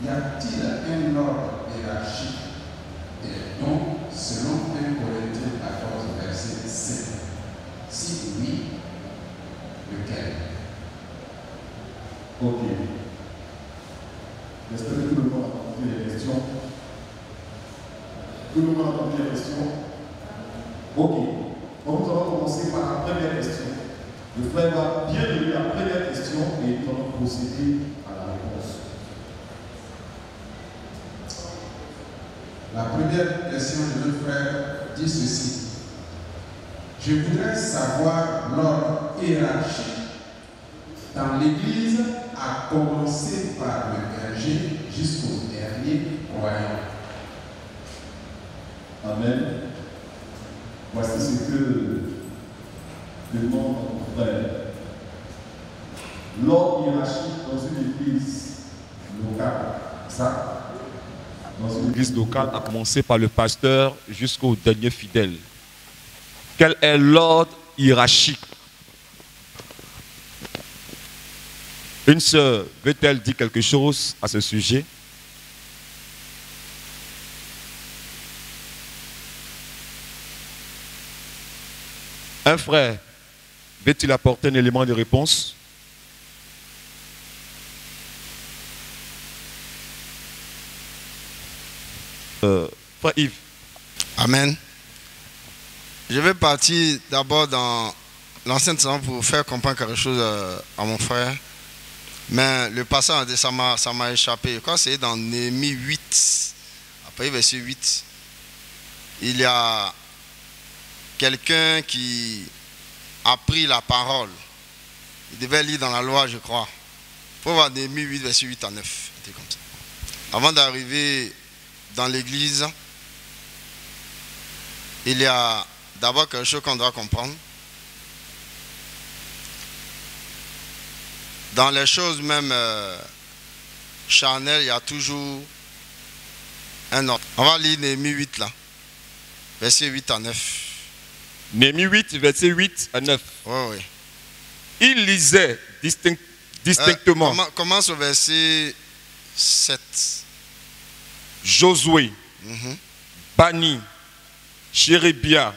Y a-t-il un ordre hiérarchique des dons selon 1 Corinthiens Ok. J'espère que tout le monde a compris les questions. Tout le monde a compris les questions. Ok. Donc nous allons commencer par la première question. Le frère va bien lire la première question et nous allons procéder à la réponse. La première question de notre frère dit ceci. Je voudrais savoir l'ordre hiérarchique dans l'Église, à commencer par le berger jusqu'au dernier croyant. Amen. Voici ce que demande notre frère. L'ordre hiérarchique dans une église locale, ça, dans une L'église locale a commencé par le pasteur jusqu'au dernier fidèle. Quel est l'ordre hiérarchique? Une sœur veut-elle dire quelque chose à ce sujet? Un frère veut-il apporter un élément de réponse? Frère Yves. Amen. Je vais partir d'abord dans l'Ancien Testament pour faire comprendre quelque chose à mon frère. Mais le passage, ça m'a échappé. Je crois que c'est dans Néhémie 8, après verset 8. Il y a quelqu'un qui a pris la parole. Il devait lire dans la loi, je crois. Il faut voir Néhémie 8, verset 8 à 9. C'était comme ça. Avant d'arriver dans l'église, il y a d'abord quelque chose qu'on doit comprendre. Dans les choses même charnelles, il y a toujours un ordre. On va lire Néhémie 8 là, verset 8 à 9. Néhémie 8, verset 8 à 9. Oui, oui. Il lisait distinctement. Commence au verset 7. Josué, Bani, Chérébia,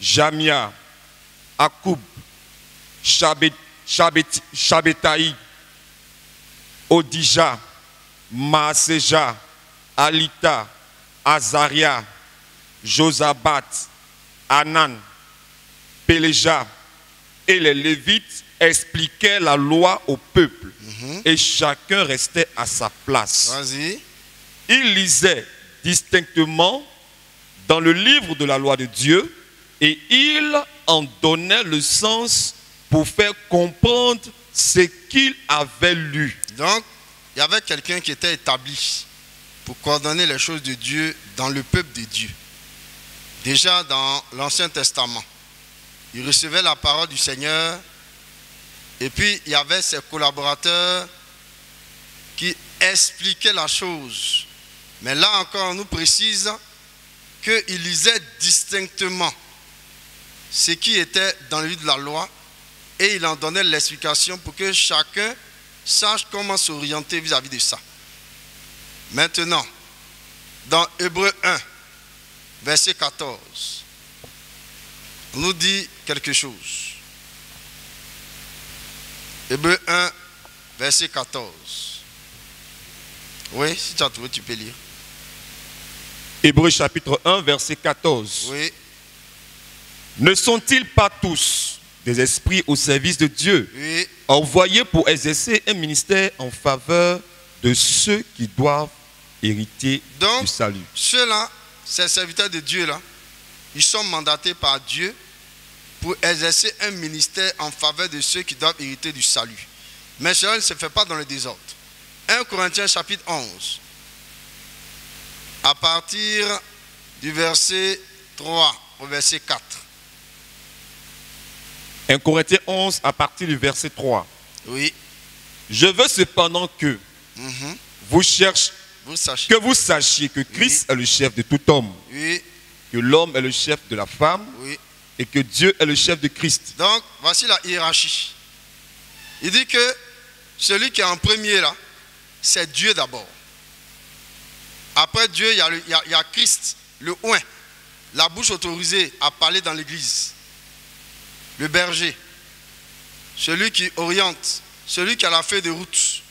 Jamia, Akoub, Shabetaï, Odija, Maaseja, Alita, Azaria, Josabat, Anan, Péléja et les Lévites expliquaient la loi au peuple et chacun restait à sa place. Vas-y. Il lisait distinctement dans le livre de la loi de Dieu et il en donnait le sens pour faire comprendre ce qu'il avait lu. Donc, il y avait quelqu'un qui était établi pour coordonner les choses de Dieu dans le peuple de Dieu. Déjà dans l'Ancien Testament, il recevait la parole du Seigneur et puis il y avait ses collaborateurs qui expliquaient la chose. Mais là encore, on nous précise qu'il lisait distinctement ce qui était dans le livre de la loi et il en donnait l'explication pour que chacun sache comment s'orienter vis-à-vis de ça. Maintenant, dans Hébreux 1, verset 14, on nous dit quelque chose. Hébreux 1, verset 14. Oui, si tu as trouvé, tu peux lire. Hébreux chapitre 1, verset 14. Oui. Ne sont-ils pas tous des esprits au service de Dieu, Oui. envoyés pour exercer un ministère en faveur de ceux qui doivent hériter du salut? Ceux-là, ces serviteurs de Dieu là, ils sont mandatés par Dieu pour exercer un ministère en faveur de ceux qui doivent hériter du salut. Mais cela ne se fait pas dans le désordre. 1 Corinthiens chapitre 11, à partir du verset 3 au verset 4. 1 Corinthiens 11 à partir du verset 3. Oui. Je veux cependant que vous sachiez que Christ est le chef de tout homme, que l'homme est le chef de la femme et que Dieu est le chef de Christ. Donc, voici la hiérarchie. Il dit que celui qui est en premier là, c'est Dieu d'abord. Après Dieu, il y a Christ, le oint, la bouche autorisée à parler dans l'église. Le berger, celui qui oriente, celui qui a la feuille de route,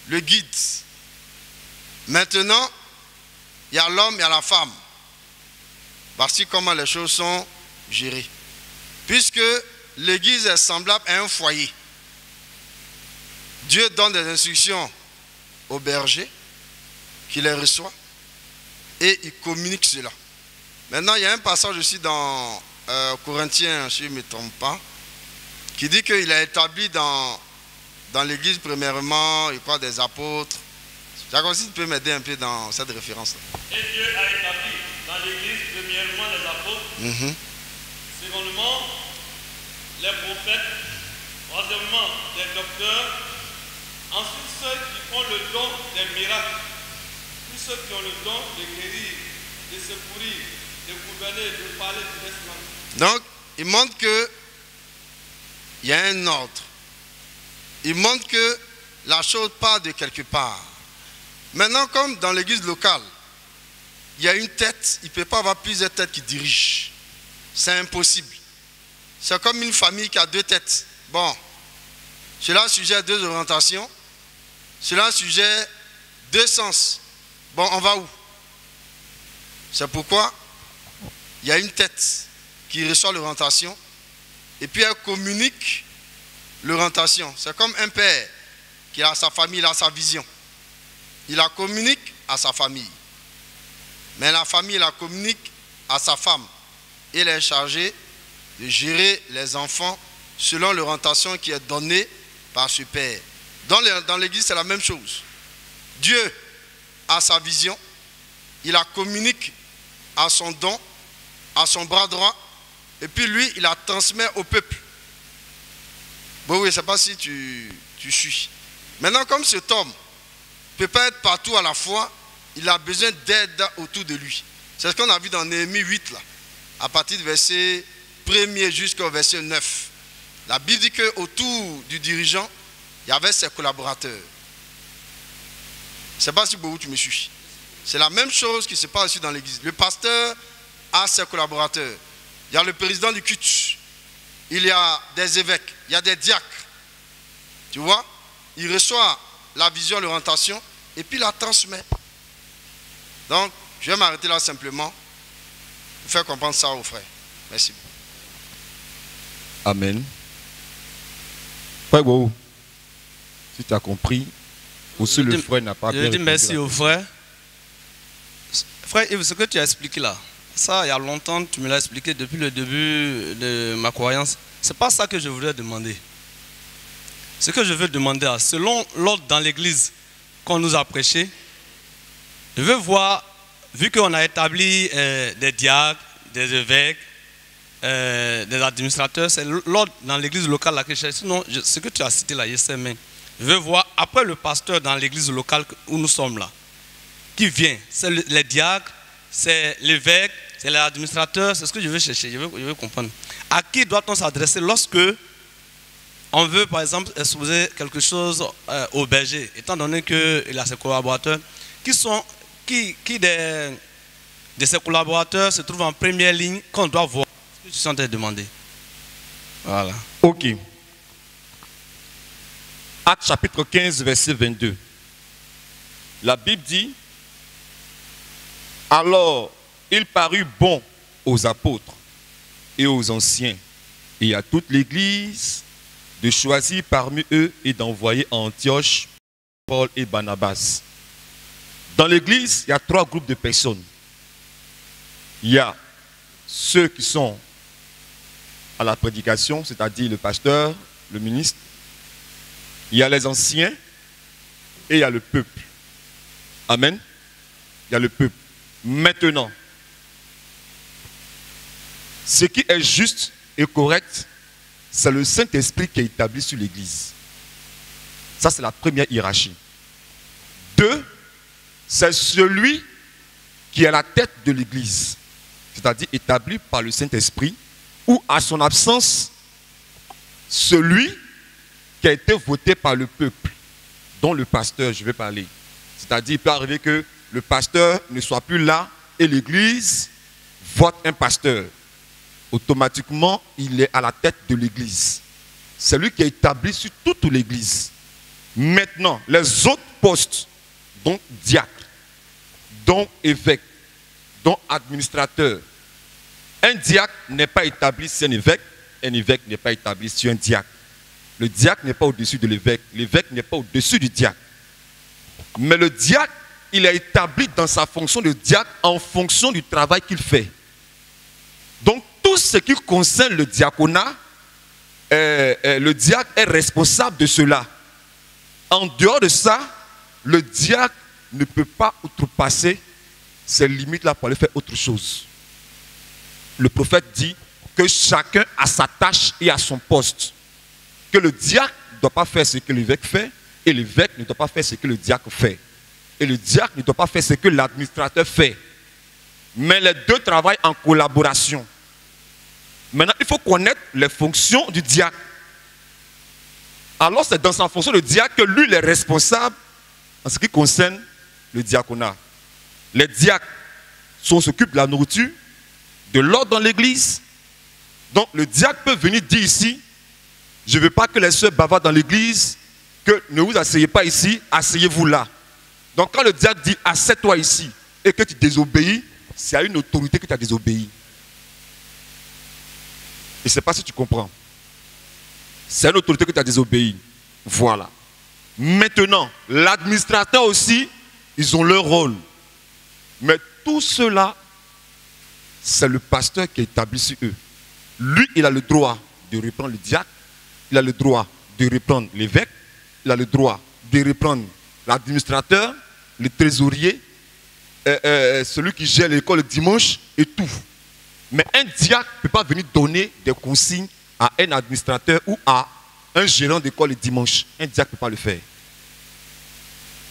le guide. Maintenant, il y a l'homme, il y a la femme. Voici comment les choses sont gérées. Puisque l'église est semblable à un foyer. Dieu donne des instructions au berger, qui les reçoit, et il communique cela. Maintenant, il y a un passage aussi dans Corinthiens, si je ne me trompe pas, qui dit qu'il a établi dans l'église, premièrement, il croit des apôtres. Jacob, si tu peux m'aider un peu dans cette référence-là. Et Dieu a établi dans l'église, premièrement, les apôtres, secondement, les prophètes, troisièmement, les docteurs, ensuite ceux qui ont le don des miracles, puis ceux qui ont le don de guérir, de secourir, de gouverner, de parler de langues. Donc, il montre que il y a un ordre. Il montre que la chose part de quelque part. Maintenant, comme dans l'église locale, il y a une tête, il ne peut pas avoir plusieurs têtes qui dirigent. C'est impossible. C'est comme une famille qui a deux têtes. Bon, cela suggère deux orientations. Cela suggère deux sens. Bon, on va où? C'est pourquoi il y a une tête qui reçoit l'orientation et puis elle communique l'orientation. C'est comme un père qui a sa famille, il a sa vision. Il la communique à sa famille. Mais la famille la communique à sa femme. Il est chargé de gérer les enfants selon l'orientation qui est donnée par ce père. Dans l'église, c'est la même chose. Dieu a sa vision. Il la communique à son don, à son bras droit. Et puis lui, il la transmet au peuple. Bon, oui, je ne sais pas si tu suis. Maintenant, comme cet homme ne peut pas être partout à la fois, il a besoin d'aide autour de lui. C'est ce qu'on a vu dans Néhémie 8, là, à partir du verset 1er jusqu'au verset 9. La Bible dit qu'autour du dirigeant, il y avait ses collaborateurs. Je ne sais pas si beaucoup tu me suis. C'est la même chose qui se passe aussi dans l'église. Le pasteur a ses collaborateurs. Il y a le président du culte. Il y a des évêques. Il y a des diacres. Tu vois? Il reçoit la vision, l'orientation, et puis la transmet. Donc, je vais m'arrêter là simplement pour faire comprendre ça aux frères. Merci. Amen. Frère Wou, si tu as compris, aussi le frère n'a pas bien répondu. Je dis merci au aux frères. Frère Yves, ce que tu as expliqué là, ça, il y a longtemps, tu me l'as expliqué depuis le début de ma croyance. Ce n'est pas ça que je voudrais demander. Ce que je veux demander, selon l'ordre dans l'église qu'on nous a prêché, je veux voir, vu qu'on a établi des diacres, des évêques, des administrateurs, c'est l'ordre dans l'église locale là que je cherche. Sinon, ce que tu as cité là, je sais, mais je veux voir après le pasteur dans l'église locale où nous sommes là, qui vient, c'est les diacres, c'est l'évêque, c'est l'administrateur, c'est ce que je veux chercher, je veux comprendre. À qui doit-on s'adresser lorsque on veut, par exemple, exposer quelque chose au berger, étant donné qu'il a ses collaborateurs, qui de ses collaborateurs se trouvent en première ligne qu'on doit voir? Ce que je suis en train de demander. Voilà. Ok. Actes chapitre 15, verset 22. La Bible dit, alors il parut bon aux apôtres et aux anciens et à toute l'église de choisir parmi eux et d'envoyer à Antioche Paul et Barnabas. Dans l'église, il y a trois groupes de personnes. Il y a ceux qui sont à la prédication, c'est-à-dire le pasteur, le ministre. Il y a les anciens et il y a le peuple. Amen. Il y a le peuple. Maintenant, ce qui est juste et correct, c'est le Saint-Esprit qui est établi sur l'église. Ça, c'est la première hiérarchie. 2, c'est celui qui est la tête de l'église, c'est-à-dire établi par le Saint-Esprit, ou à son absence, celui qui a été voté par le peuple, dont le pasteur, je vais parler. C'est-à-dire, il peut arriver que le pasteur ne soit plus là et l'église vote un pasteur. Automatiquement, il est à la tête de l'église. c'est lui qui est établi sur toute l'église. Maintenant, les autres postes, dont diacre, dont évêque, dont administrateur. Un diacre n'est pas établi sur un évêque n'est pas établi sur un diacre. Le diacre n'est pas au-dessus de l'évêque n'est pas au-dessus du diacre. Mais le diacre, il est établi dans sa fonction de diacre en fonction du travail qu'il fait. Donc, tout ce qui concerne le diaconat, le diacre est responsable de cela. En dehors de ça, le diacre ne peut pas outrepasser ces limites-là pour aller faire autre chose. Le prophète dit que chacun a sa tâche et a son poste. Que le diacre ne doit pas faire ce que l'évêque fait et l'évêque ne doit pas faire ce que le diacre fait. Et le diacre ne doit pas faire ce que l'administrateur fait. Mais les deux travaillent en collaboration. Maintenant, il faut connaître les fonctions du diacre. Alors, c'est dans sa fonction de diacre que lui, il est responsable en ce qui concerne le diaconat. Les diacres s'occupent de la nourriture, de l'ordre dans l'église. Donc, le diacre peut venir dire ici, je ne veux pas que les sœurs bavardent dans l'église, que ne vous asseyez pas ici, asseyez-vous là. Donc, quand le diacre dit, assieds-toi ici, et que tu désobéis, c'est à une autorité que tu as désobéi. Je ne sais pas si tu comprends. C'est à une autorité que tu as désobéi. Voilà. Maintenant, l'administrateur aussi, ils ont leur rôle. Mais tout cela, c'est le pasteur qui est établi sur eux. Lui, il a le droit de reprendre le diacre, il a le droit de reprendre l'évêque, il a le droit de reprendre l'administrateur, le trésorier, celui qui gère l'école le dimanche et tout. Mais un diacre ne peut pas venir donner des consignes à un administrateur ou à un gérant d'école le dimanche. Un diacre ne peut pas le faire.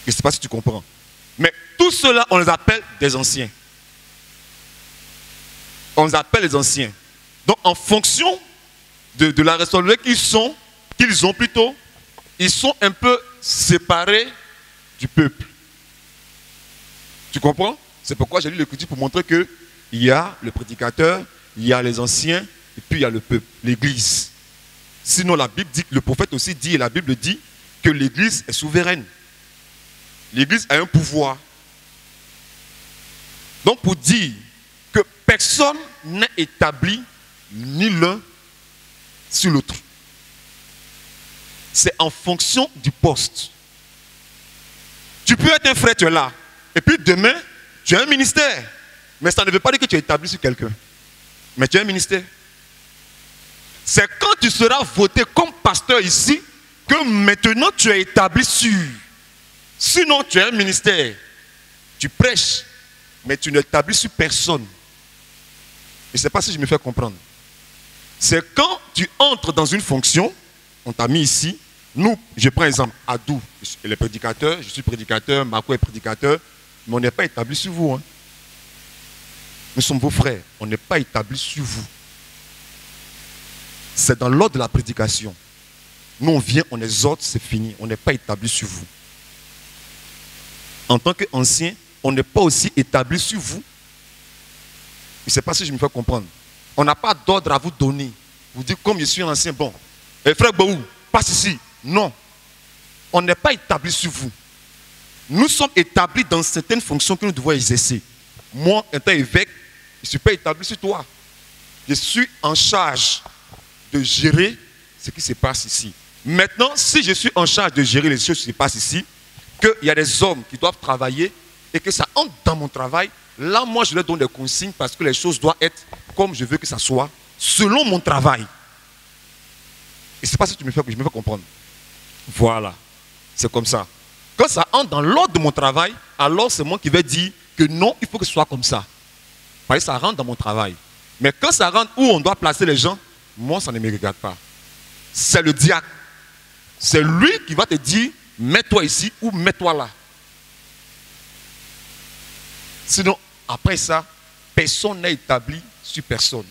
Je ne sais pas si tu comprends. Mais tout cela, on les appelle des anciens. On les appelle les anciens. Donc, en fonction de la responsabilité qu'ils ont plutôt, ils sont un peu séparés du peuple. Tu comprends? C'est pourquoi j'ai lu l'Écriture pour montrer qu'il y a le prédicateur, il y a les anciens, et puis il y a le peuple, l'Église. Sinon, la Bible dit, le prophète aussi dit, et la Bible dit, que l'Église est souveraine. L'Église a un pouvoir. Donc, pour dire que personne n'est établi ni l'un sur l'autre. C'est en fonction du poste. Tu peux être un frère, tu es là. Et puis demain, tu as un ministère. Mais ça ne veut pas dire que tu es établi sur quelqu'un. Mais tu as un ministère. C'est quand tu seras voté comme pasteur ici que maintenant tu es établi sur. Sinon, tu as un ministère. Tu prêches, mais tu n'es établi sur personne. Je ne sais pas si je me fais comprendre. C'est quand tu entres dans une fonction, on t'a mis ici. Nous, je prends exemple, Adou, il est prédicateur, je suis prédicateur, Marco est prédicateur, mais on n'est pas établi sur vous. Hein. Nous sommes vos frères, on n'est pas établi sur vous. C'est dans l'ordre de la prédication. Nous, on vient, on exhorte, c'est fini, on n'est pas établi sur vous. En tant qu'ancien, on n'est pas aussi établi sur vous. Je ne sais pas si je me fais comprendre. On n'a pas d'ordre à vous donner. Vous dites, comme je suis ancien, bon, frère Baou, passe ici. Non. On n'est pas établi sur vous. Nous sommes établis dans certaines fonctions que nous devons exercer. Moi, étant évêque, je ne suis pas établi sur toi. Je suis en charge de gérer ce qui se passe ici. Maintenant, si je suis en charge de gérer les choses qui se passent ici, qu'il y a des hommes qui doivent travailler et que ça entre dans mon travail, là, moi, je leur donne des consignes parce que les choses doivent être comme je veux que ça soit, selon mon travail. Et ce n'est pas ça que je me fais comprendre. Voilà. C'est comme ça. Quand ça entre dans l'ordre de mon travail, alors c'est moi qui vais dire que non, il faut que ce soit comme ça. Parce que ça rentre dans mon travail. Mais quand ça rentre où on doit placer les gens, moi, ça ne me regarde pas. C'est le diacre. C'est lui qui va te dire, mets-toi ici ou mets-toi là. Sinon, après ça, personne n'est établi sur personne.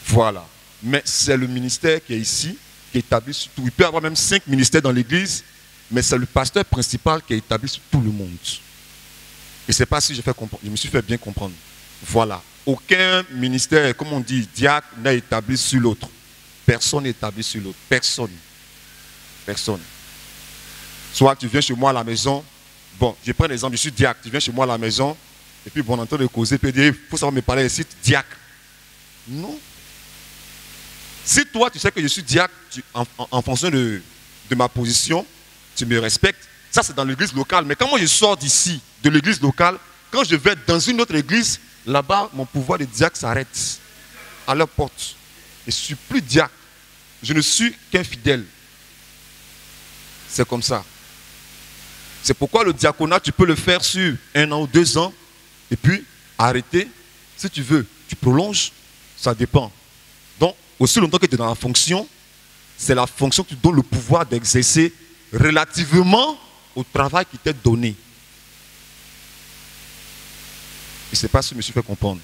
Voilà. Mais c'est le ministère qui est ici, qui est établi sur tout. Il peut y avoir même 5 ministères dans l'église, mais c'est le pasteur principal qui est établi sur tout le monde. Je ne sais pas si je me suis fait bien comprendre. Voilà. Aucun ministère, comme on dit, diacre, n'est établi sur l'autre. personne n'est établi sur l'autre. Personne. Personne. Soit tu viens chez moi à la maison. Bon, je prends l'exemple, je suis diacre. Tu viens chez moi à la maison. Et puis, bon, on entend de causer. Puis, il faut savoir me parler ici, diacre. Non. Si toi, tu sais que je suis diacre, en fonction de ma position, tu me respectes. Ça, c'est dans l'église locale. Mais quand moi, je sors d'ici, de l'église locale, quand je vais dans une autre église, là-bas, mon pouvoir de diacre s'arrête à leur porte. Je ne suis plus diacre. Je ne suis qu'un fidèle. C'est comme ça. C'est pourquoi le diaconat, tu peux le faire sur 1 an ou 2 ans, et puis arrêter. Si tu veux, tu prolonges, ça dépend. Donc, aussi longtemps que tu es dans la fonction, c'est la fonction que tu donnes le pouvoir d'exercer relativement au travail qui t'est donné. Je ne sais pas si je me suis fait comprendre.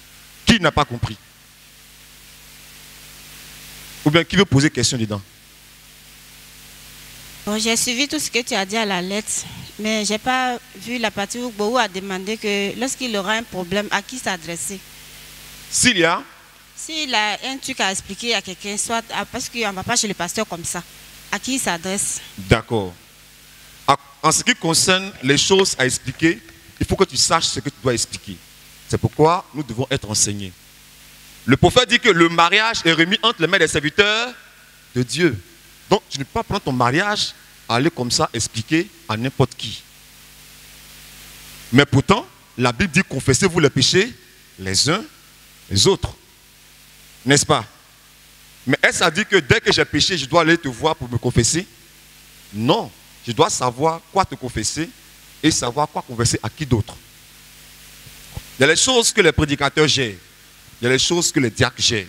Qui n'a pas compris? Ou bien qui veut poser question dedans? Bon, j'ai suivi tout ce que tu as dit à la lettre, mais je n'ai pas vu la partie où Bohou a demandé que lorsqu'il aura un problème, à qui s'adresser. S'il y a un truc à expliquer à quelqu'un, soit parce qu'on ne va pas chez le pasteur comme ça, à qui il s'adresse? D'accord. En ce qui concerne les choses à expliquer, il faut que tu saches ce que tu dois expliquer. C'est pourquoi nous devons être enseignés. Le prophète dit que le mariage est remis entre les mains des serviteurs de Dieu. Donc, tu ne peux pas prendre ton mariage, aller comme ça expliquer à n'importe qui. Mais pourtant, la Bible dit confessez-vous les péchés les uns les autres. N'est-ce pas? Mais est-ce à dire que dès que j'ai péché, je dois aller te voir pour me confesser? Non. Je dois savoir quoi te confesser et savoir quoi confesser à qui d'autre. Il y a les choses que les prédicateurs gèrent. Il y a les choses que les diacres gèrent.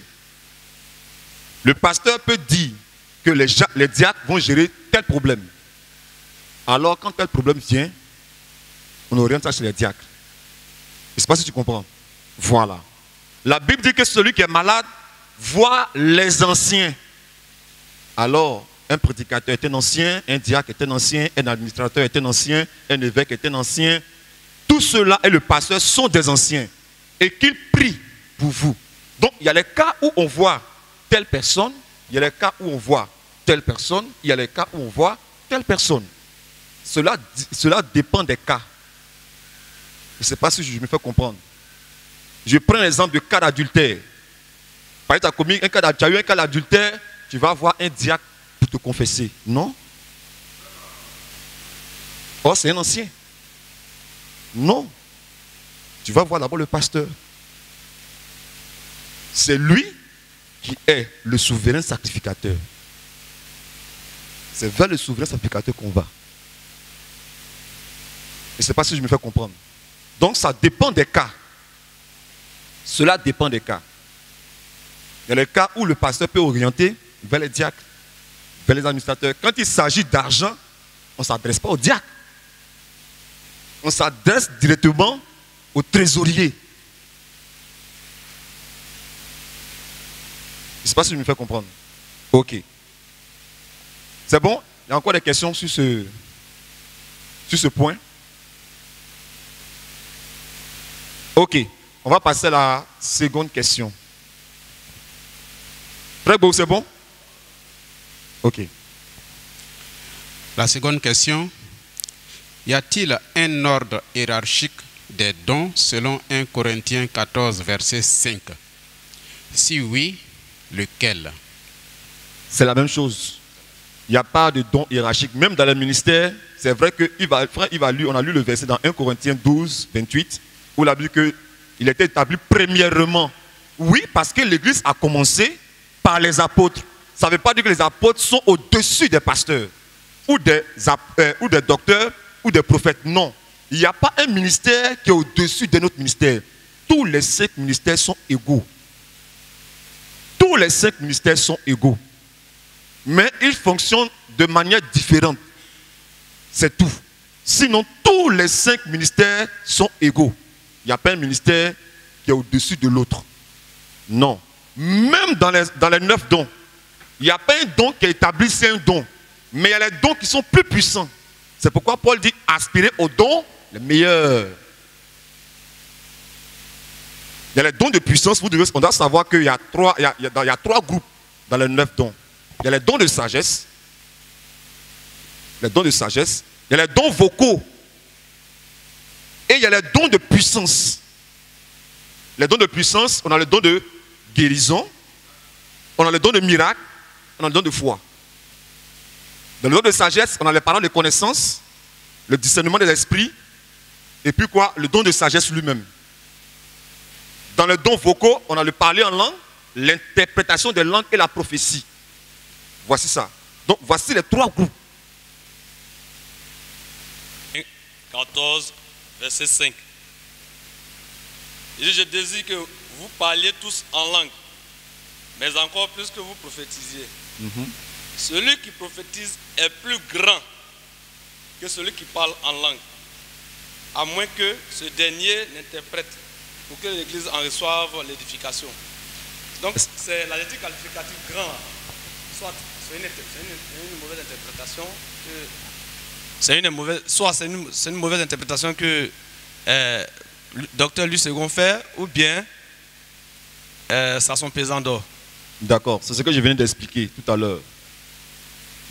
Le pasteur peut dire que les diacres vont gérer tel problème. Alors, quand tel problème vient, on oriente ça chez les diacres. Je ne sais pas si tu comprends. Voilà. La Bible dit que celui qui est malade voit les anciens. Alors, un prédicateur est un ancien, un diacre est un ancien, un administrateur est un ancien, un évêque est un ancien. Tout cela et le pasteur sont des anciens. Et qu'ils prient pour vous. Donc, il y a les cas où on voit telle personne, il y a les cas où on voit telle personne, il y a les cas où on voit telle personne. Cela dépend des cas. Je ne sais pas si je me fais comprendre. Je prends l'exemple du cas d'adultère. Par exemple, tu as eu un cas d'adultère, tu vas voir un diacre pour te confesser. Non? Oh, c'est un ancien. Non. Tu vas voir d'abord le pasteur. C'est lui qui est le souverain sacrificateur. C'est vers le souverain sacrificateur qu'on va. Je ne sais pas si je me fais comprendre. Donc ça dépend des cas. Cela dépend des cas. Il y a les cas où le pasteur peut orienter vers les diacres, vers les administrateurs. Quand il s'agit d'argent, on ne s'adresse pas au diacre. On s'adresse directement au trésorier. Je ne sais pas si je me fais comprendre. Ok. C'est bon? Il y a encore des questions sur ce point? Ok. On va passer à la seconde question. Très beau, c'est bon? Ok. La seconde question. Y a-t-il un ordre hiérarchique des dons selon 1 Corinthiens 14, verset 5? Si oui, lequel? C'est la même chose. Il n'y a pas de don hiérarchique. Même dans le ministère, c'est vrai on a lu le verset dans 1 Corinthiens 12, 28, où la Bible dit qu'il était établi premièrement. Oui, parce que l'Église a commencé par les apôtres. Ça ne veut pas dire que les apôtres sont au-dessus des pasteurs, ou des docteurs, ou des prophètes. Non. Il n'y a pas un ministère qui est au-dessus de notre ministère. Tous les 5 ministères sont égaux. Tous les 5 ministères sont égaux. Mais ils fonctionnent de manière différente. C'est tout. Sinon, tous les 5 ministères sont égaux. Il n'y a pas un ministère qui est au-dessus de l'autre. Non. Même dans les 9 dons, il n'y a pas un don qui est établi, c'est un don. Mais il y a les dons qui sont plus puissants. C'est pourquoi Paul dit aspirer aux dons les meilleurs. Il y a les dons de puissance. On doit savoir qu'il y a 3 groupes dans les 9 dons. il y a les dons de sagesse, les dons de sagesse, il y a les dons vocaux et il y a les dons de puissance. Les dons de puissance, on a le don de guérison, on a le don de miracle, on a le don de foi. Dans le don de sagesse, on a les paroles de connaissance, le discernement des esprits, et puis quoi? Le don de sagesse lui-même. Dans les dons vocaux, on a le parler en langue, l'interprétation des langues et la prophétie. Voici ça. Donc voici les trois groupes. 14, verset 5. Il dit, je désire que vous parliez tous en langue, mais encore plus que vous prophétisiez. Celui qui prophétise est plus grand que celui qui parle en langue, à moins que ce dernier n'interprète, pour que l'Église en reçoive l'édification. Donc c'est l'adjectif qualificatif grand. Soit c'est une mauvaise interprétation, c'est une mauvaise interprétation que le docteur Louis II fait, ou bien ça son pesant d'or. D'accord, c'est ce que je venais d'expliquer tout à l'heure.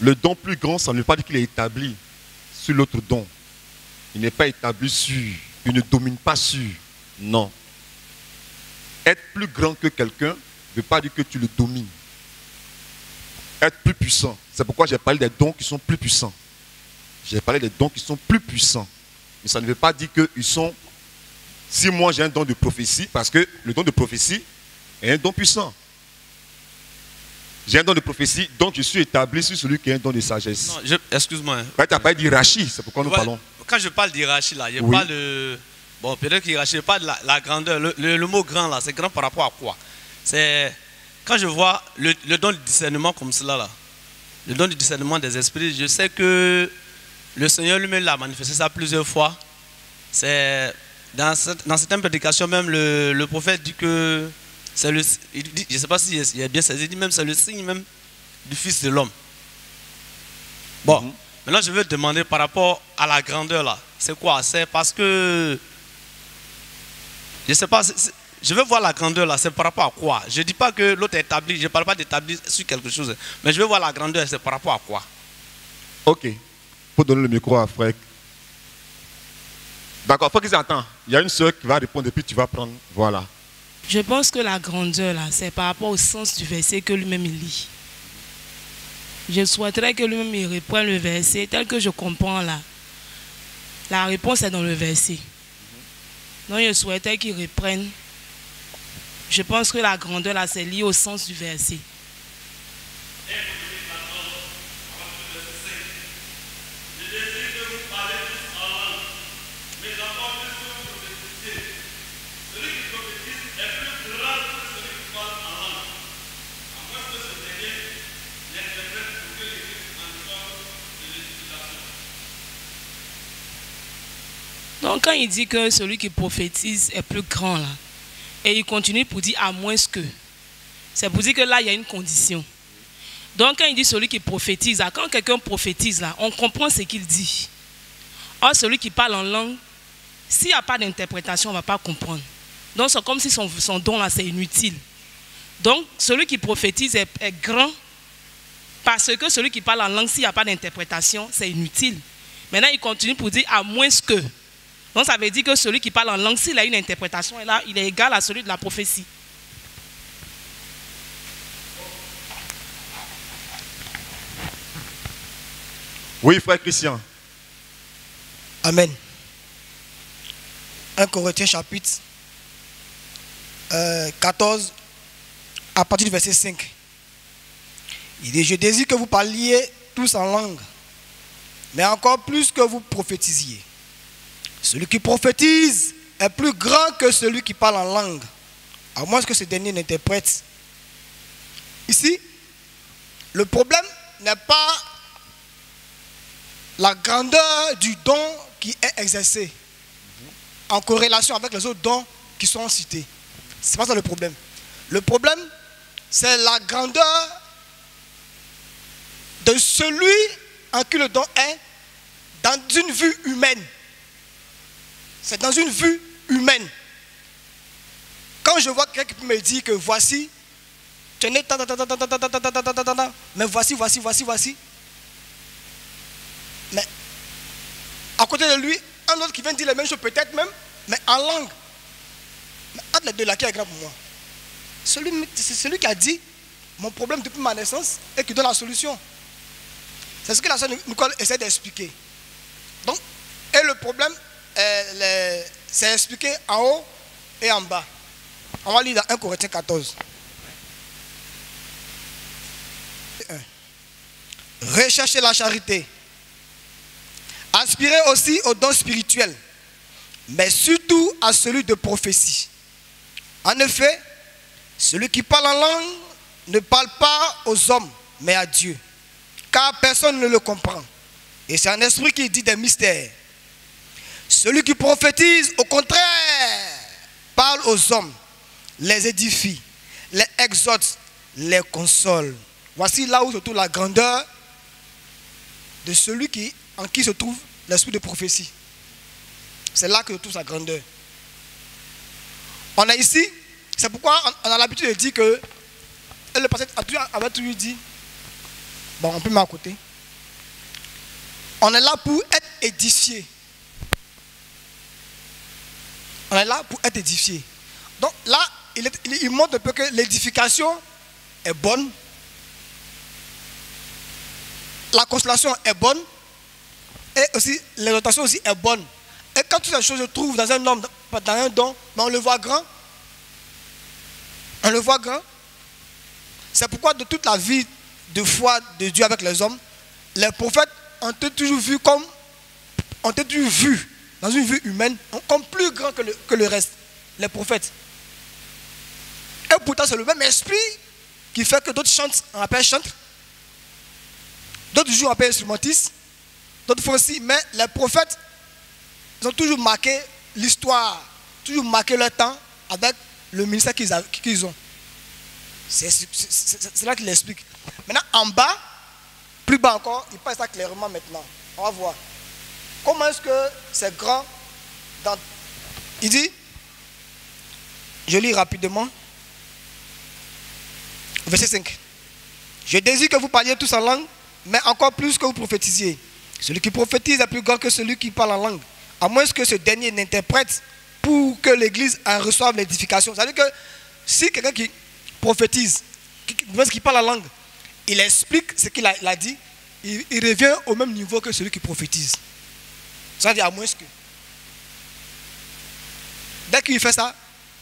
Le don plus grand, ça ne veut pas dire qu'il est établi sur l'autre don. Il n'est pas établi sur, il ne domine pas sur. Non. Être plus grand que quelqu'un ne veut pas dire que tu le domines. Être plus puissant. C'est pourquoi j'ai parlé des dons qui sont plus puissants. J'ai parlé des dons qui sont plus puissants. Mais ça ne veut pas dire qu'ils sont... Si moi j'ai un don de prophétie, parce que le don de prophétie est un don puissant. J'ai un don de prophétie, donc je suis établi sur celui qui a un don de sagesse. Non, excuse-moi. Tu n'as pas dit hiérarchie, c'est pourquoi nous parlons. Quand je parle d'hiérarchie, là, je Oui. parle de... Bon, peut-être qu'hiérarchie, je parle de la grandeur. Le mot grand, là, c'est grand par rapport à quoi? C'est... Quand je vois le don de discernement comme cela, là, le don de discernement des esprits, je sais que le Seigneur lui-même l'a manifesté ça plusieurs fois. C'est... Dans certaines prédications, même le prophète dit que... C'est le, il dit, je ne sais pas s'il a bien saisi, il dit même c'est le signe même du Fils de l'homme. Bon, maintenant je veux te demander par rapport à la grandeur là. C'est quoi? C'est parce que... Je ne sais pas, je veux voir la grandeur là, c'est par rapport à quoi? Je ne dis pas que l'autre est établi, je ne parle pas d'établir sur quelque chose. Mais je veux voir la grandeur, c'est par rapport à quoi? Ok. Faut donner le micro à Frère. D'accord, il faut qu'ils attendent. Il y a une soeur qui va répondre et puis tu vas prendre. Voilà. Je pense que la grandeur, là, c'est par rapport au sens du verset que lui-même il lit. Je souhaiterais que lui-même il reprenne le verset tel que je comprends là. La réponse est dans le verset. Donc je souhaitais qu'il reprenne. Je pense que la grandeur là, c'est lié au sens du verset. Donc quand il dit que celui qui prophétise est plus grand là, et il continue pour dire à moins que, c'est pour dire que là il y a une condition. Donc quand il dit celui qui prophétise, là, quand quelqu'un prophétise là, on comprend ce qu'il dit. Or celui qui parle en langue, s'il n'y a pas d'interprétation, on ne va pas comprendre. Donc c'est comme si son don là c'est inutile. Donc celui qui prophétise est grand parce que celui qui parle en langue, s'il n'y a pas d'interprétation, c'est inutile. Maintenant il continue pour dire à moins que. Donc ça veut dire que celui qui parle en langue, s'il a une interprétation, là, il est égal à celui de la prophétie. Oui, frère Christian. Amen. 1 Corinthiens chapitre 14, à partir du verset 5. Il dit, je désire que vous parliez tous en langue, mais encore plus que vous prophétisiez. Celui qui prophétise est plus grand que celui qui parle en langue, à moins que ce dernier n'interprète. Ici, le problème n'est pas la grandeur du don qui est exercé en corrélation avec les autres dons qui sont cités. Ce n'est pas ça le problème. Le problème, c'est la grandeur de celui en qui le don est dans une vue humaine. C'est dans une vue humaine. Quand je vois quelqu'un qui me dit que voici, tenez, mais voici. Mais à côté de lui, un autre qui vient dire les mêmes choses, peut-être même, mais en langue. Mais entre les deux, là, qui est grand pour moi? C'est celui qui a dit mon problème depuis ma naissance et qui donne la solution. C'est ce que la sœur Nicole essaie d'expliquer. Donc, et le problème, c'est expliqué en haut et en bas. On va lire dans 1 Corinthiens 14. Recherchez la charité. Aspirez aussi aux dons spirituels, mais surtout à celui de prophétie. En effet, celui qui parle en langue ne parle pas aux hommes, mais à Dieu, car personne ne le comprend. Et c'est un esprit qui dit des mystères. Celui qui prophétise, au contraire, parle aux hommes, les édifie, les exhorte, les console. Voici là où se trouve la grandeur de celui en qui se trouve l'esprit de prophétie. C'est là que se trouve sa grandeur. On est ici, c'est pourquoi on a l'habitude de dire que, et le pasteur avait toujours dit, bon, on peut mettre à côté, on est là pour être édifié. On est là pour être édifié. Donc là, il montre un peu que l'édification est bonne, la consolation est bonne, et aussi l'exhortation aussi est bonne. Et quand toutes ces choses se trouvent dans un homme, dans un don, mais on le voit grand. On le voit grand. C'est pourquoi de toute la vie de foi de Dieu avec les hommes, les prophètes ont toujours vu dans une vue humaine, comme plus grand que le reste, les prophètes. Et pourtant, c'est le même esprit qui fait que d'autres chantent, on appelle chantre, d'autres jouent, on appelle instrumentistes, d'autres font aussi, mais les prophètes, ils ont toujours marqué l'histoire, toujours marqué leur temps avec le ministère qu'ils ont. C'est là qu'il explique. Maintenant, en bas, plus bas encore, il parle ça clairement maintenant. On va voir. Comment est-ce que c'est grand il dit, je lis rapidement, verset 5. Je désire que vous parliez tous en langue, mais encore plus que vous prophétisiez. Celui qui prophétise est plus grand que celui qui parle en langue, à moins que ce dernier n'interprète pour que l'Église en reçoive l'édification. C'est-à-dire que si quelqu'un qui prophétise, qui parle en langue, il explique ce qu'il a dit, il revient au même niveau que celui qui prophétise. C'est-à-dire à moins que. Dès qu'il fait ça,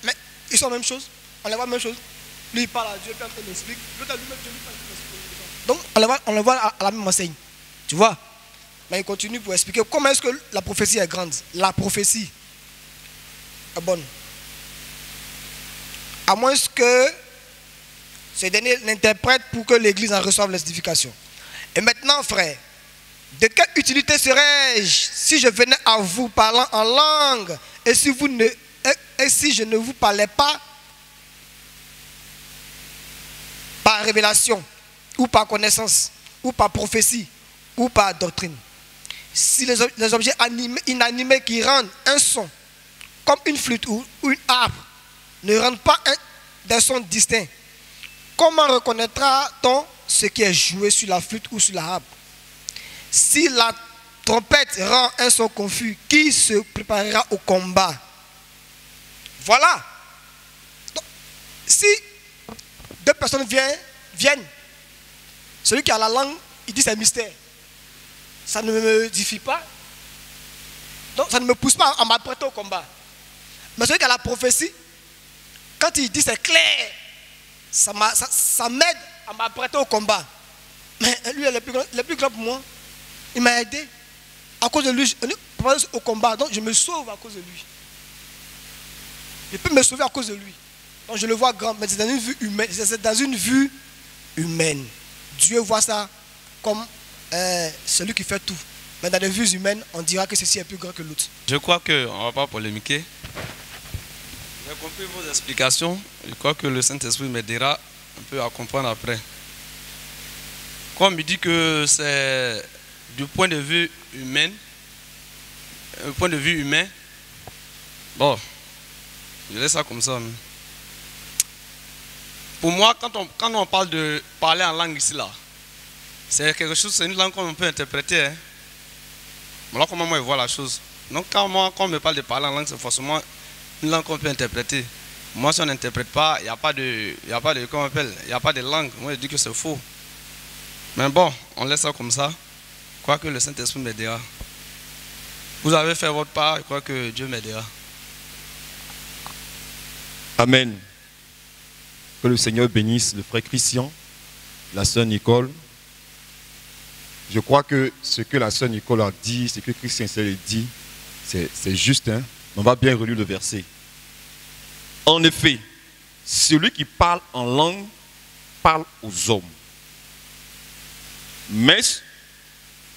mais ils sont la même chose, on les voit la même chose. Lui il parle à Dieu, puis il explique. Donc on le voit à la même enseigne. Tu vois? Mais il continue pour expliquer comment est-ce que la prophétie est grande. La prophétie est bonne. À moins que ce dernier l'interprète pour que l'Église en reçoive l'édification. Et maintenant, frère, de quelle utilité serais-je si je venais à vous parlant en langue et si je ne vous parlais pas par révélation ou par connaissance ou par prophétie ou par doctrine? Si les objets inanimés qui rendent un son comme une flûte ou une harpe ne rendent pas des sons distincts, comment reconnaîtra-t-on ce qui est joué sur la flûte ou sur la harpe? Si la trompette rend un son confus, qui se préparera au combat? Voilà. Donc, si deux personnes viennent, celui qui a la langue, il dit c'est mystère. Ça ne me édifie pas. Donc ça ne me pousse pas à m'apprêter au combat. Mais celui qui a la prophétie, quand il dit c'est clair, ça m'aide à m'apprêter au combat. Mais lui, il est le plus grand pour moi. Il m'a aidé. À cause de lui, au combat. Donc je me sauve à cause de lui. Je peux me sauver à cause de lui. Donc je le vois grand, mais c'est dans une vue humaine. C'est dans une vue humaine. Dieu voit ça comme celui qui fait tout. Mais dans les vues humaines, on dira que ceci est plus grand que l'autre. Je crois qu'on ne va pas polémiquer. J'ai compris vos explications. Je crois que le Saint-Esprit m'aidera un peu à comprendre après. Comme il dit que c'est du point de vue humain, bon, je laisse ça comme ça. Pour moi, quand on parle de parler en langue ici, là, c'est quelque chose, c'est une langue qu'on peut interpréter. Hein. Voilà comment moi je vois la chose. Donc quand on me parle de parler en langue, c'est forcément une langue qu'on peut interpréter. Moi, si on n'interprète pas, il n'y a pas de, comment on appelle, il n'y a pas de langue. Moi, je dis que c'est faux. Mais bon, on laisse ça comme ça. Je crois que le Saint-Esprit m'aidera. Vous avez fait votre part, je crois que Dieu m'aidera. Amen. Que le Seigneur bénisse le frère Christian, la sœur Nicole. Je crois que ce que la sœur Nicole a dit, ce que Christian s'est dit, c'est juste. Hein? On va bien relire le verset. En effet, celui qui parle en langue parle aux hommes. Mais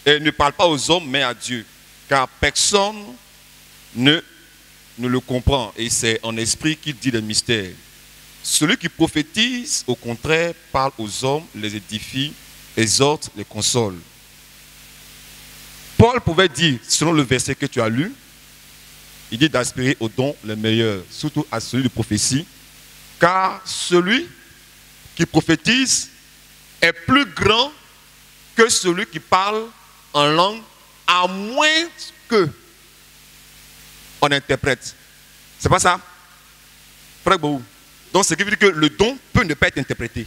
elle ne parle pas aux hommes, mais à Dieu. Car personne ne le comprend. Et c'est en esprit qu'il dit les mystères. Celui qui prophétise, au contraire, parle aux hommes, les édifie, exhorte, les console. Paul pouvait dire, selon le verset que tu as lu, il dit d'aspirer aux dons les meilleurs, surtout à celui de prophétie, car celui qui prophétise est plus grand que celui qui parle en langue, à moins que on interprète. C'est pas ça? Frère Bohou. Donc, ce qui veut dire que le don peut ne pas être interprété.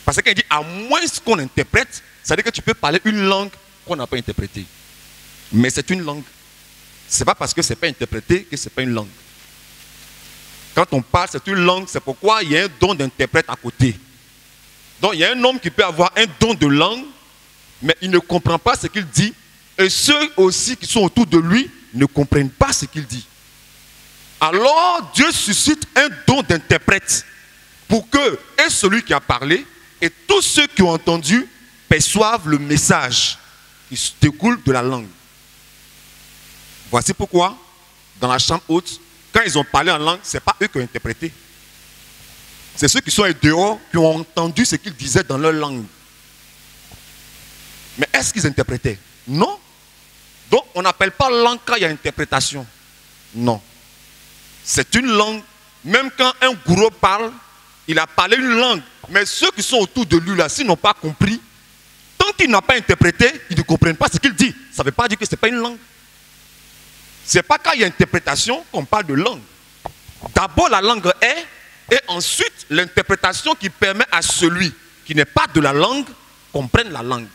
Parce qu'il dit à moins qu'on interprète, ça veut dire que tu peux parler une langue qu'on n'a pas interprétée. Mais c'est une langue. Ce n'est pas parce que ce n'est pas interprété que ce n'est pas une langue. Quand on parle, c'est une langue, c'est pourquoi il y a un don d'interprète à côté. Donc, il y a un homme qui peut avoir un don de langue, mais il ne comprend pas ce qu'il dit. Et ceux aussi qui sont autour de lui ne comprennent pas ce qu'il dit. Alors, Dieu suscite un don d'interprète pour que, et celui qui a parlé, et tous ceux qui ont entendu, perçoivent le message qui découle de la langue. Voici pourquoi, dans la chambre haute, quand ils ont parlé en langue, ce n'est pas eux qui ont interprété. C'est ceux qui sont dehors qui ont entendu ce qu'ils disaient dans leur langue. Mais est-ce qu'ils interprétaient? Non. Donc, on n'appelle pas langue quand il y a interprétation. Non. C'est une langue. Même quand un gourou parle, il a parlé une langue. Mais ceux qui sont autour de lui, là, s'ils n'ont pas compris, tant qu'il n'a pas interprété, ils ne comprennent pas ce qu'il dit. Ça ne veut pas dire que ce n'est pas une langue. Ce n'est pas quand il y a interprétation qu'on parle de langue. D'abord, la langue est, et ensuite, l'interprétation qui permet à celui qui n'est pas de la langue comprenne la langue.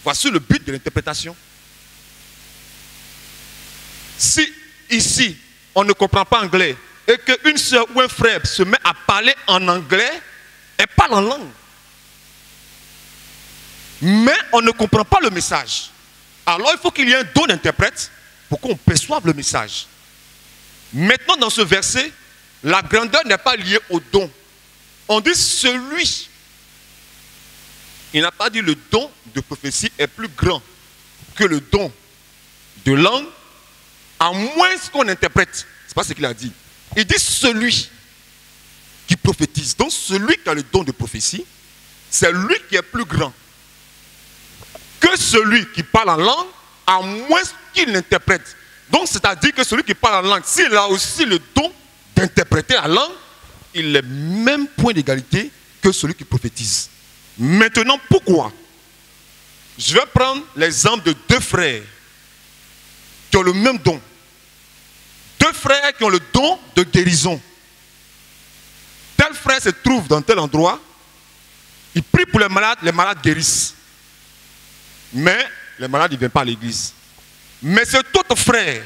Voici le but de l'interprétation. Si ici, on ne comprend pas anglais et qu'une soeur ou un frère se met à parler en anglais, elle parle en langue. Mais on ne comprend pas le message. Alors il faut qu'il y ait un don d'interprète pour qu'on perçoive le message. Maintenant, dans ce verset, la grandeur n'est pas liée au don. On dit celui. Il n'a pas dit le don de prophétie est plus grand que le don de langue, à moins qu'on interprète. Ce n'est pas ce qu'il a dit. Il dit celui qui prophétise. Donc celui qui a le don de prophétie, c'est lui qui est plus grand que celui qui parle en langue, à moins qu'il n'interprète. Donc c'est-à-dire que celui qui parle en langue, s'il a aussi le don d'interpréter la langue, il est même point d'égalité que celui qui prophétise. Maintenant, pourquoi? Je vais prendre l'exemple de deux frères qui ont le même don. Deux frères qui ont le don de guérison. Tel frère se trouve dans tel endroit, il prie pour les malades guérissent. Mais les malades ne viennent pas à l'église. Mais cet autre frère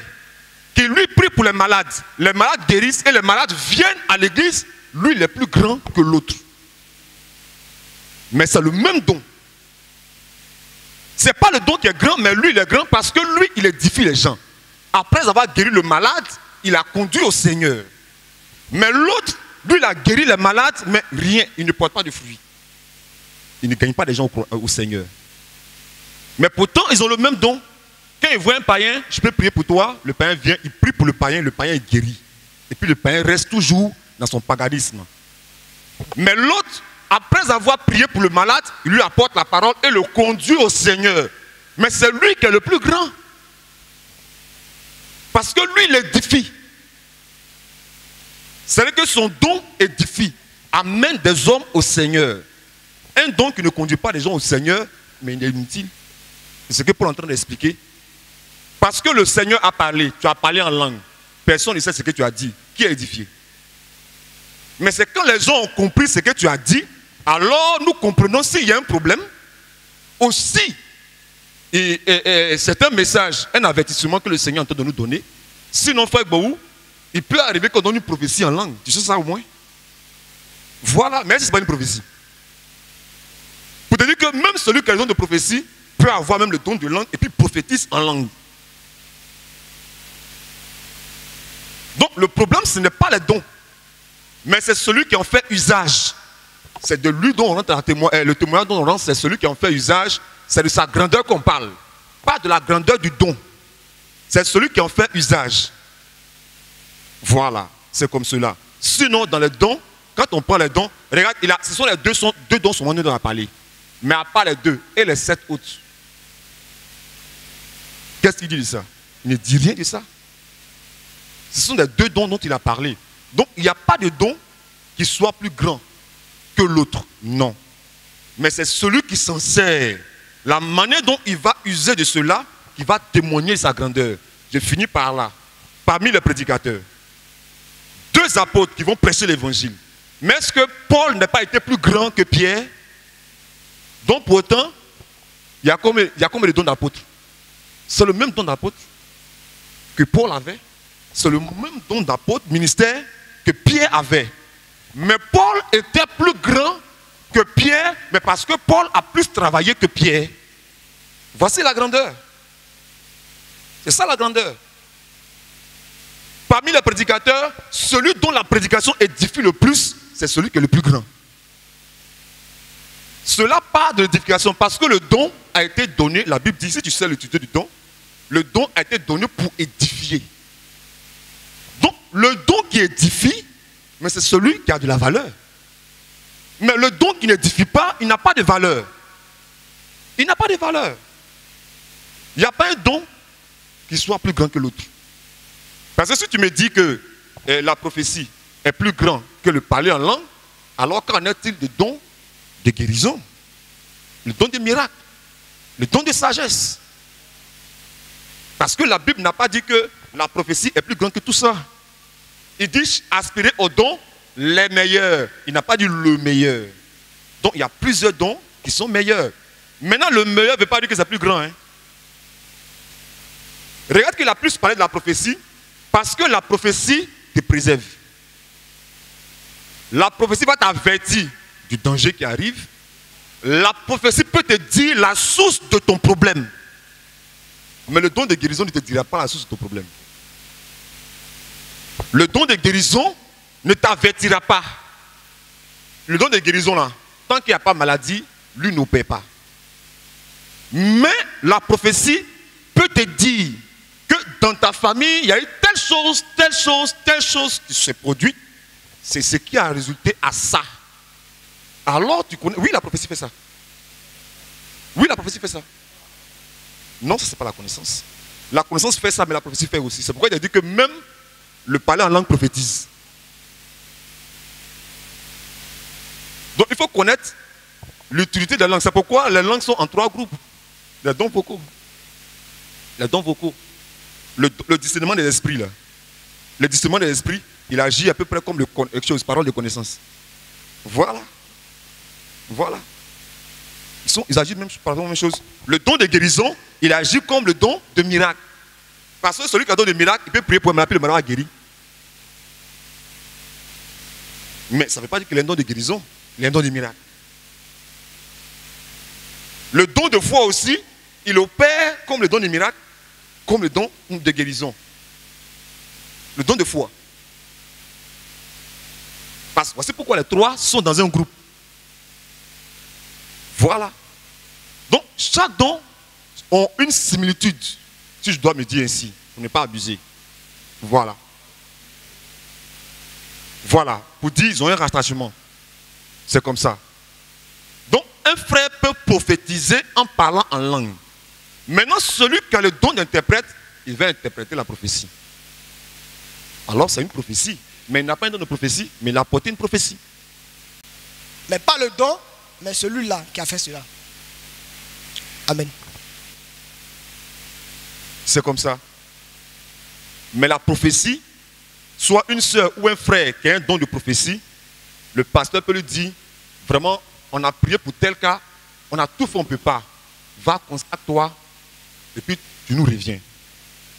qui lui prie pour les malades guérissent et les malades viennent à l'église, lui il est plus grand que l'autre. Mais c'est le même don. Ce n'est pas le don qui est grand, mais lui il est grand parce que lui il édifie les gens. Après avoir guéri le malade, il a conduit au Seigneur. Mais l'autre, lui il a guéri les malades, mais rien, il ne porte pas de fruits. Il ne gagne pas des gens au Seigneur. Mais pourtant, ils ont le même don. Quand ils voient un païen, je peux prier pour toi, le païen vient, il prie pour le païen est guéri. Et puis le païen reste toujours dans son paganisme. Mais l'autre, après avoir prié pour le malade, il lui apporte la parole et le conduit au Seigneur. Mais c'est lui qui est le plus grand. Parce que lui, il édifie. C'est-à-dire que son don édifie. amène des hommes au Seigneur. Un don qui ne conduit pas les gens au Seigneur, mais il est inutile. C'est ce que Paul est en train d'expliquer. Parce que le Seigneur a parlé, tu as parlé en langue. Personne ne sait ce que tu as dit. Qui a édifié? Mais c'est quand les gens ont compris ce que tu as dit, alors nous comprenons s'il y a un problème. Aussi, c'est un message, un avertissement que le Seigneur est en train de nous donner. Sinon, frère Bohou, il peut arriver qu'on donne une prophétie en langue. Tu sais ça au moins? Voilà, mais ce n'est pas une prophétie. Pour te dire que même celui qui a le don de prophétie peut avoir même le don de langue et puis prophétise en langue. Donc le problème, ce n'est pas les dons, mais c'est celui qui en fait usage. C'est de lui dont on rentre le témoignage dont on rentre, c'est celui qui en fait usage. C'est de sa grandeur qu'on parle, pas de la grandeur du don. C'est celui qui en fait usage. Voilà, c'est comme cela. Sinon, dans les dons, quand on prend les dons, regarde, ce sont les deux dons sont dont on a parlé. Mais à part les 2 et les 7 autres. Qu'est-ce qu'il dit de ça? Il ne dit rien de ça. Ce sont les 2 dons dont il a parlé. Donc, il n'y a pas de don qui soit plus grand que l'autre. Non. Mais c'est celui qui s'en sert. La manière dont il va user de cela, qui va témoigner sa grandeur. Je finis par là. Parmi les prédicateurs, 2 apôtres qui vont prêcher l'évangile. Mais est-ce que Paul n'a pas été plus grand que Pierre? Donc pour autant, il y a combien de dons d'apôtres? C'est le même don d'apôtre que Paul avait. C'est le même don d'apôtre, ministère, que Pierre avait. Mais Paul était plus grand que Pierre, mais parce que Paul a plus travaillé que Pierre. Voici la grandeur. C'est ça la grandeur. Parmi les prédicateurs, celui dont la prédication édifie le plus, c'est celui qui est le plus grand. Cela part de l'édification parce que le don a été donné, la Bible dit, si tu sais l'utilité du don, le don a été donné pour édifier. Donc le don qui édifie, mais c'est celui qui a de la valeur. Mais le don qui n'édifie pas, il n'a pas de valeur. Il n'a pas de valeur. Il n'y a pas un don qui soit plus grand que l'autre. Parce que si tu me dis que la prophétie est plus grande que le parler en langue, alors qu'en est-il de dons de guérison, le don de miracle, le don de sagesse? Parce que la Bible n'a pas dit que la prophétie est plus grande que tout ça. Il dit aspirer aux dons les meilleurs. Il n'a pas dit le meilleur. Donc il y a plusieurs dons qui sont meilleurs. Maintenant, le meilleur ne veut pas dire que c'est plus grand. Hein. Regarde qu'il a plus parlé de la prophétie parce que la prophétie te préserve. La prophétie va t'avertir du danger qui arrive. La prophétie peut te dire la source de ton problème. Mais le don de guérison ne te dira pas la source de ton problème. Le don de guérison ne t'avertira pas. Le don de guérison, là, tant qu'il n'y a pas de maladie, lui n'opère pas. Mais la prophétie peut te dire que dans ta famille, il y a eu telle chose qui s'est produite. C'est ce qui a résulté à ça. Alors tu connais. Oui, la prophétie fait ça. Oui, la prophétie fait ça. Non, ça c'est pas la connaissance. La connaissance fait ça, mais la prophétie fait aussi. C'est pourquoi il a dit que même le parler en langue prophétise. Donc il faut connaître l'utilité des langues. C'est pourquoi les langues sont en 3 groupes. Les dons vocaux. Les dons vocaux. Le discernement des esprits là. Le discernement des esprits, il agit à peu près comme parole de connaissance. Voilà. Voilà. Ils agissent même par la même chose. Le don de guérison, il agit comme le don de miracle. Parce que celui qui a le don de miracle, il peut prier pour un malade, puis le malade a guéri. Mais ça ne veut pas dire qu'il a un don de guérison, il a un don de miracle. Le don de foi aussi, il opère comme le don de miracle, comme le don de guérison. Le don de foi. Parce que voici pourquoi les 3 sont dans un groupe. Voilà. Donc, chaque don a une similitude, si je dois me dire ainsi, pour ne pas abuser. Voilà. Voilà. Pour dire, ils ont un rattachement. C'est comme ça. Donc, un frère peut prophétiser en parlant en langue. Maintenant, celui qui a le don d'interprète, il va interpréter la prophétie. Alors, c'est une prophétie. Mais il n'a pas un don de prophétie, mais il a apporté une prophétie. Mais pas le don, mais celui-là qui a fait cela. Amen. C'est comme ça. Mais la prophétie, soit une soeur ou un frère qui a un don de prophétie, le pasteur peut lui dire, vraiment, on a prié pour tel cas, on a tout fait, on ne peut pas. Va, consacre-toi, et puis tu nous reviens.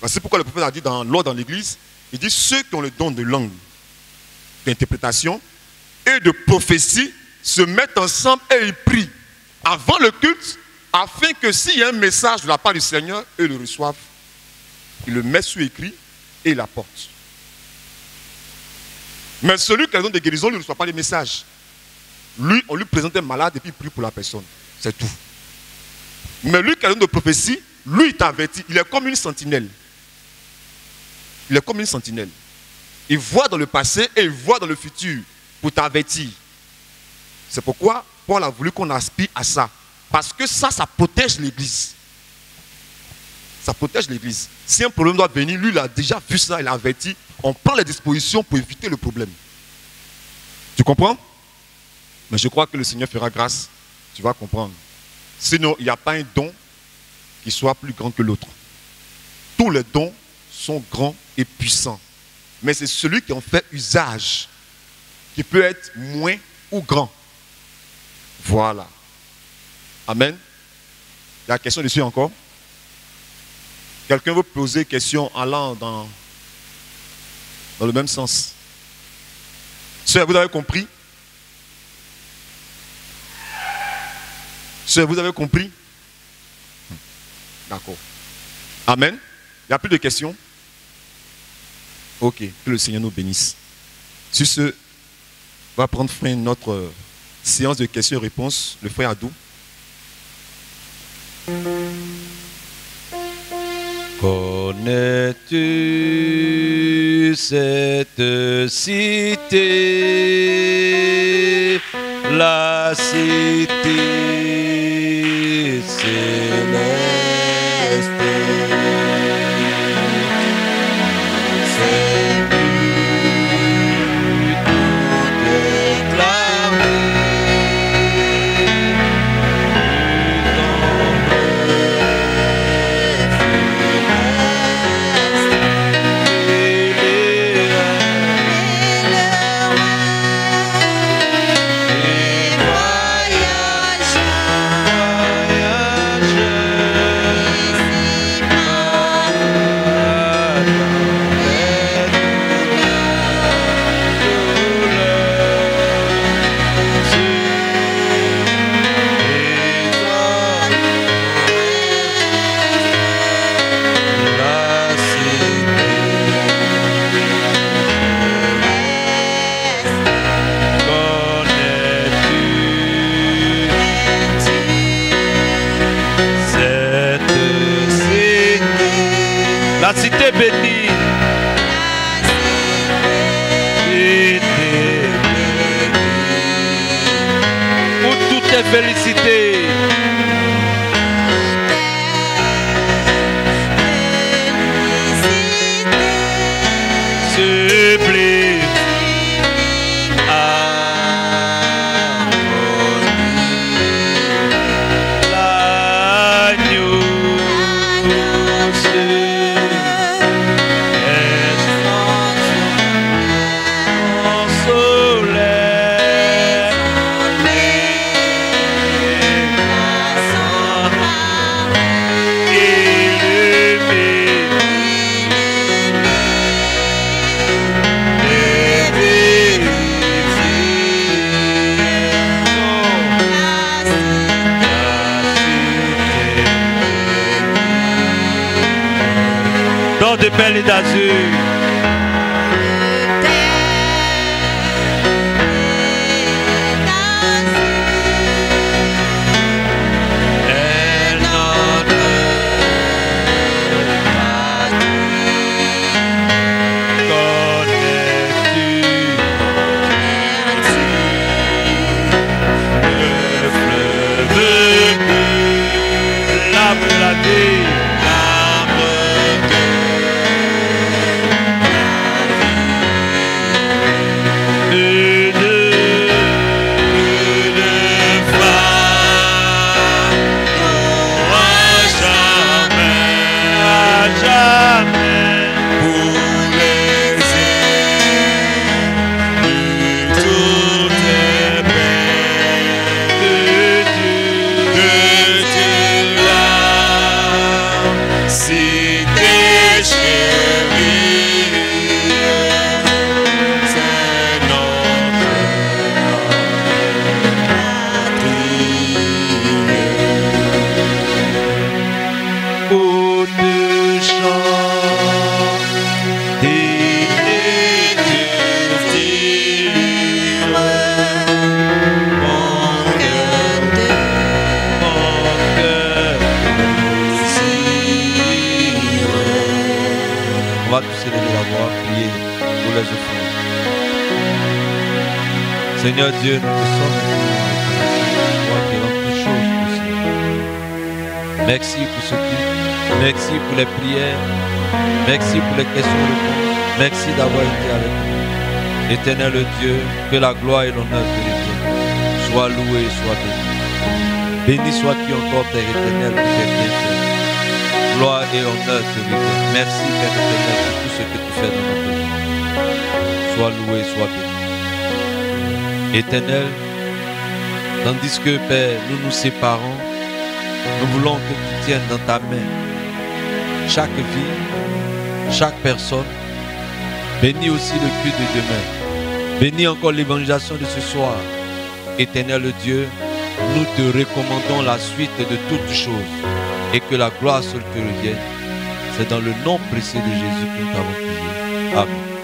C'est pourquoi le prophète a dit dans l'ordre dans l'église, il dit, ceux qui ont le don de langue, d'interprétation et de prophétie, se mettent ensemble et ils prient avant le culte, afin que s'il y a un message de la part du Seigneur, eux le reçoivent. Ils le mettent sur écrit et ils l'apportent. Mais celui qui a le don de guérison, lui ne reçoit pas les messages. Lui, on lui présente un malade et puis il prie pour la personne. C'est tout. Mais lui qui a le don de prophétie, lui, il t'avertit. Il est comme une sentinelle. Il est comme une sentinelle. Il voit dans le passé et il voit dans le futur pour t'avertir. C'est pourquoi Paul a voulu qu'on aspire à ça. Parce que ça protège l'église. Ça protège l'église. Si un problème doit venir, lui, il a déjà vu ça, il a averti. On prend les dispositions pour éviter le problème. Tu comprends? Mais je crois que le Seigneur fera grâce. Tu vas comprendre. Sinon, il n'y a pas un don qui soit plus grand que l'autre. Tous les dons sont grands et puissants. Mais c'est celui qui en fait usage qui peut être moins ou grand. Voilà. Amen. Il y a une question dessus encore? Quelqu'un veut poser une question allant dans le même sens? Sœur, vous avez compris? Sœur, vous avez compris? D'accord. Amen. Il n'y a plus de questions? Ok, que le Seigneur nous bénisse. Sur ce, on va prendre fin à notre séance de questions et réponses. Le frère Adou. Connais-tu cette cité, la cité céleste? La cité bénie, où tout est félicité. Sublime, l'agneau de perles et d'azur. Seigneur Dieu, nous te sommes toi qui rends toutes choses possibles. Merci pour ce culte. Merci pour les prières. Merci pour les questions-réponses. Merci d'avoir été avec nous. Éternel Dieu, que la gloire et l'honneur te reviennent. Sois loué, sois béni. Béni sois-tu encore, Père éternel, pour tes bienfaits. Gloire et honneur te reviennent. Merci, Père éternel, pour tout ce que tu fais dans notre vie. Sois loué, sois béni. Éternel, tandis que, Père, nous nous séparons, nous voulons que tu tiennes dans ta main chaque vie, chaque personne. Bénis aussi le culte de demain. Bénis encore l'évangélisation de ce soir. Éternel Dieu, nous te recommandons la suite de toutes choses et que la gloire seule te revienne. C'est dans le nom précieux de Jésus que nous t'avons prié. Amen.